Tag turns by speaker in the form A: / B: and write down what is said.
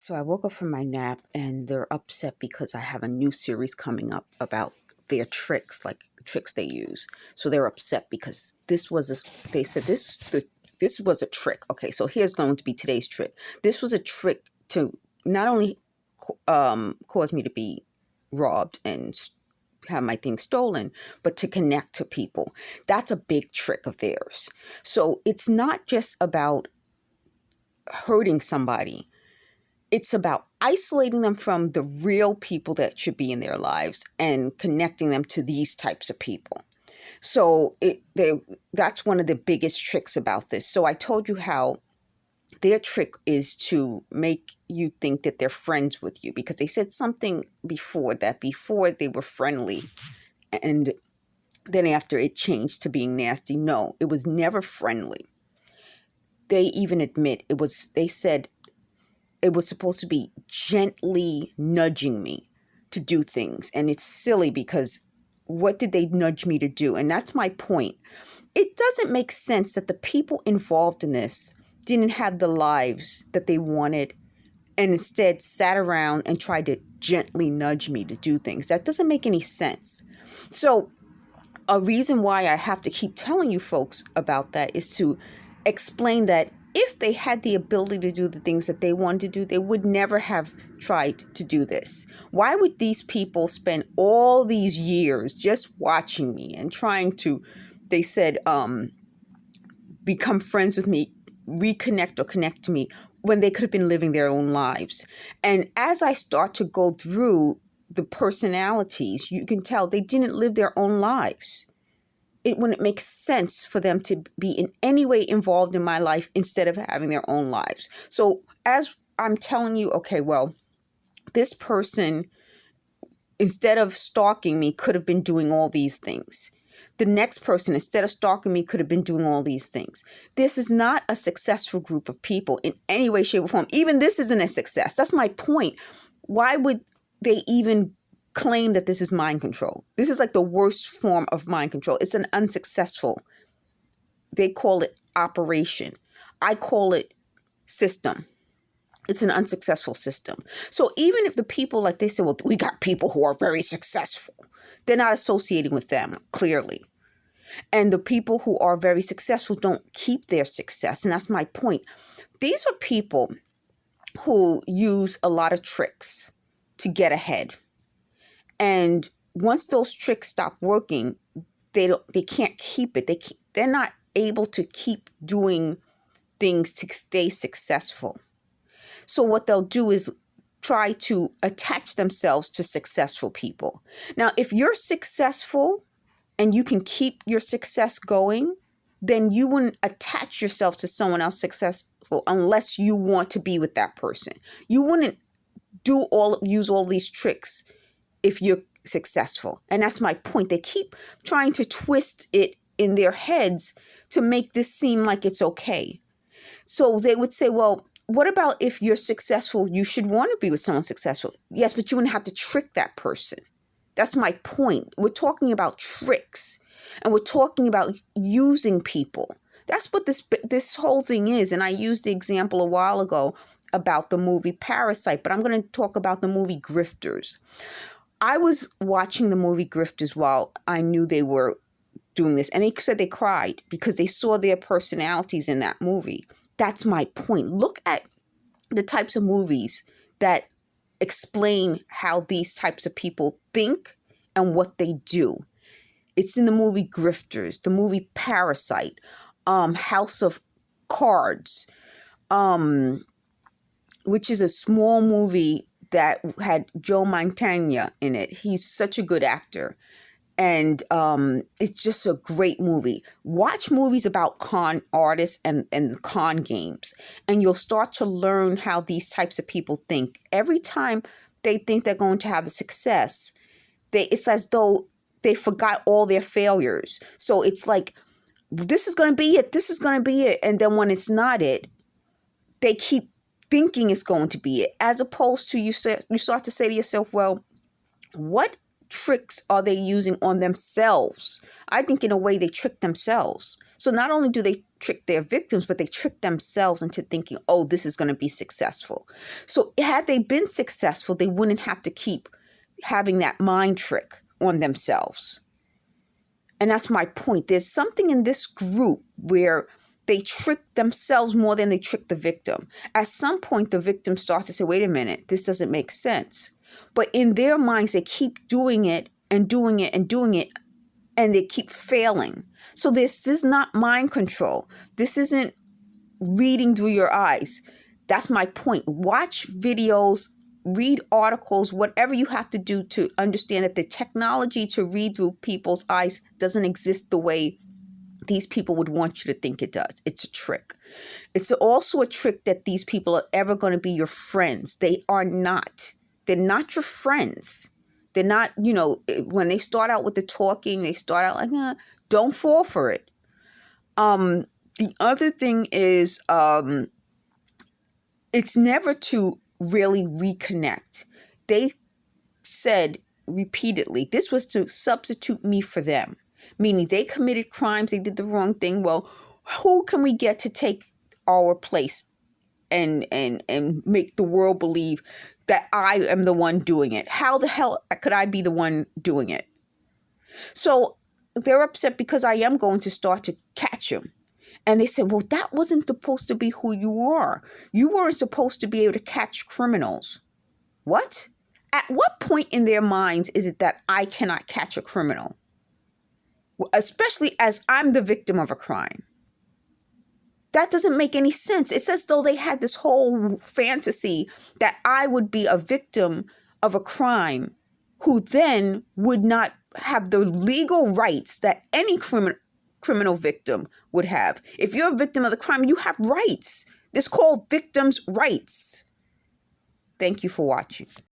A: So I woke up from my nap and they're upset because I have a new series coming up about their tricks, like the tricks they use. So they're upset because they said this was a trick. Okay, so here's going to be today's trick. This was a trick to not only cause me to be robbed and have my things stolen, but to connect to people. That's a big trick of theirs. So it's not just about hurting somebody. It's about isolating them from the real people that should be in their lives and connecting them to these types of people. So that's one of the biggest tricks about this. So I told you how their trick is to make you think that they're friends with you, because they said something before they were friendly, and then after it changed to being nasty. No, it was never friendly. They even admit they said it was supposed to be gently nudging me to do things. And it's silly because what did they nudge me to do? And that's my point. It doesn't make sense that the people involved in this didn't have the lives that they wanted and instead sat around and tried to gently nudge me to do things. That doesn't make any sense. So a reason why I have to keep telling you folks about that is to explain that if they had the ability to do the things that they wanted to do, they would never have tried to do this. Why would these people spend all these years just watching me and trying to, they said, become friends with me, reconnect or connect to me, when they could have been living their own lives? And as I start to go through the personalities, you can tell they didn't live their own lives. It wouldn't make sense for them to be in any way involved in my life instead of having their own lives. So as I'm telling you, okay, well, this person, instead of stalking me, could have been doing all these things. The next person, instead of stalking me, could have been doing all these things. This is not a successful group of people in any way, shape, or form. Even this isn't a success. That's my point. Why would they even claim that this is mind control? This is like the worst form of mind control. It's an unsuccessful. They call it operation. I call it system. It's an unsuccessful system. So even if the people, like they say, well, we got people who are very successful, they're not associating with them, clearly. And the people who are very successful don't keep their success. And that's my point. These are people who use a lot of tricks to get ahead. And once those tricks stop working, they can't keep it. They're not able to keep doing things to stay successful. So what they'll do is try to attach themselves to successful people. Now, if you're successful and you can keep your success going, then you wouldn't attach yourself to someone else successful unless you want to be with that person. You wouldn't use all these tricks if you're successful. And that's my point. They keep trying to twist it in their heads to make this seem like it's okay. So they would say, well, what about if you're successful? You should want to be with someone successful. Yes, but you wouldn't have to trick that person. That's my point. We're talking about tricks, and we're talking about using people. That's what this whole thing is. And I used the example a while ago about the movie Parasite, but I'm going to talk about the movie Grifters. I was watching the movie Grifters while I knew they were doing this, and they said they cried because they saw their personalities in that movie. That's my point. Look at the types of movies that explain how these types of people think and what they do. It's in the movie Grifters, the movie Parasite, House of Cards, which is a small movie that had Joe Mantegna in it. He's such a good actor. And it's just a great movie. Watch movies about con artists and con games, and you'll start to learn how these types of people think. Every time they think they're going to have a success, it's as though they forgot all their failures. So it's like, this is going to be it. This is going to be it. And then when it's not it, they keep thinking it's going to be it. As opposed to you start to say to yourself, well, what tricks are they using on themselves? I think in a way they trick themselves. So not only do they trick their victims, but they trick themselves into thinking, oh, this is going to be successful. So had they been successful, they wouldn't have to keep having that mind trick on themselves. And that's my point. There's something in this group where they trick themselves more than they trick the victim. At some point, the victim starts to say, wait a minute, this doesn't make sense. But in their minds, they keep doing it and doing it and doing it, and they keep failing. So this is not mind control. This isn't reading through your eyes. That's my point. Watch videos, read articles, whatever you have to do to understand that the technology to read through people's eyes doesn't exist the way these people would want you to think it does. It's a trick. It's also a trick that these people are ever going to be your friends. They are not. They're not your friends. They're not, when they start out with the talking, they start out like, don't fall for it. The other thing is, it's never to really reconnect. They said repeatedly, this was to substitute me for them, meaning they committed crimes, they did the wrong thing. Well, who can we get to take our place and make the world believe that I am the one doing it? How the hell could I be the one doing it? So they're upset because I am going to start to catch them. And they said, well, that wasn't supposed to be who you are. You weren't supposed to be able to catch criminals. What? At what point in their minds is it that I cannot catch a criminal? Especially as I'm the victim of a crime. That doesn't make any sense. It's as though they had this whole fantasy that I would be a victim of a crime who then would not have the legal rights that any criminal victim would have. If you're a victim of the crime, you have rights. It's called victims' rights. Thank you for watching.